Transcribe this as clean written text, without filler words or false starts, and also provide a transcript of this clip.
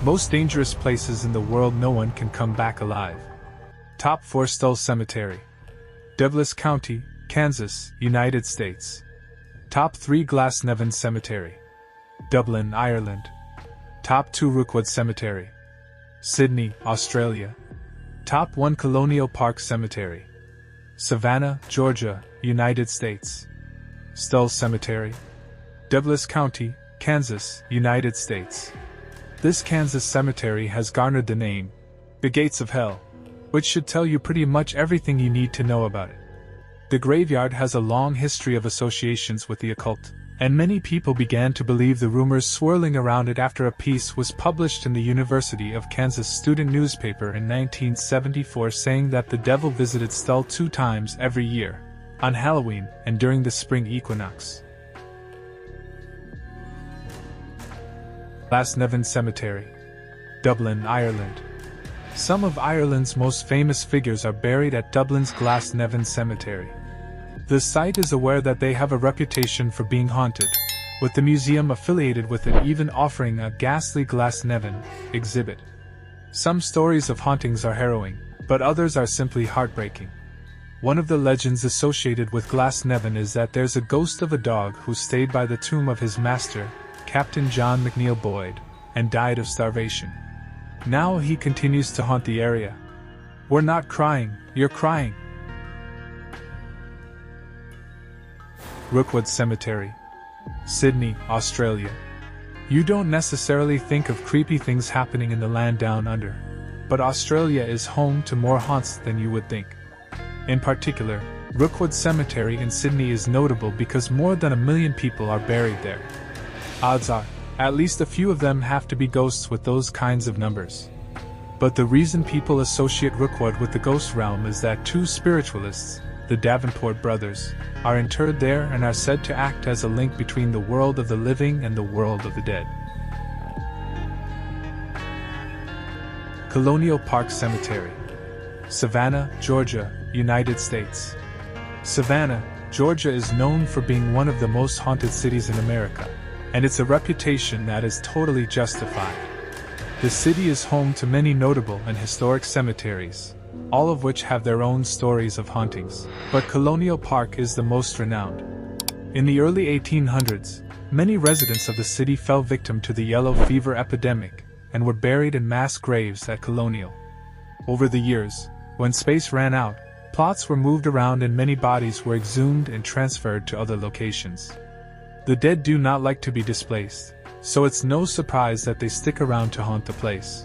Most dangerous places in the world no one can come back alive. Top 4 Skull Cemetery. Douglas County, Kansas, United States. Top 3 Nevan Cemetery. Dublin, Ireland. Top 2 Rookwood Cemetery. Sydney, Australia. Top 1 Colonial Park Cemetery. Savannah, Georgia, United States. Skull Cemetery. Douglas County, Kansas, United States. This Kansas cemetery has garnered the name, the Gates of Hell, which should tell you pretty much everything you need to know about it. The graveyard has a long history of associations with the occult, and many people began to believe the rumors swirling around it after a piece was published in the University of Kansas student newspaper in 1974 saying that the devil visited Stull 2 times every year, on Halloween and during the spring equinox. Nevan Cemetery. Dublin, Ireland. Some of Ireland's most famous figures are buried at Dublin's Nevan Cemetery. The site is aware that they have a reputation for being haunted, with the museum affiliated with it even offering a ghastly Nevan exhibit. Some stories of hauntings are harrowing, but others are simply heartbreaking. One of the legends associated with Nevan is that there's a ghost of a dog who stayed by the tomb of his master, Captain John McNeill Boyd, and died of starvation. Now he continues to haunt the area. We're not crying, you're crying. Rookwood Cemetery. Sydney, Australia. You don't necessarily think of creepy things happening in the land down under, but Australia is home to more haunts than you would think. In particular, Rookwood Cemetery in Sydney is notable because more than 1 million people are buried there. Odds are, at least a few of them have to be ghosts with those kinds of numbers. But the reason people associate Rookwood with the ghost realm is that 2 spiritualists, the Davenport brothers, are interred there and are said to act as a link between the world of the living and the world of the dead. Colonial Park Cemetery. Savannah, Georgia, United States. Savannah, Georgia is known for being one of the most haunted cities in America, and it's a reputation that is totally justified. The city is home to many notable and historic cemeteries, all of which have their own stories of hauntings, but Colonial Park is the most renowned. In the early 1800s, many residents of the city fell victim to the yellow fever epidemic and were buried in mass graves at Colonial. Over the years, when space ran out, plots were moved around and many bodies were exhumed and transferred to other locations. The dead do not like to be displaced, so it's no surprise that they stick around to haunt the place.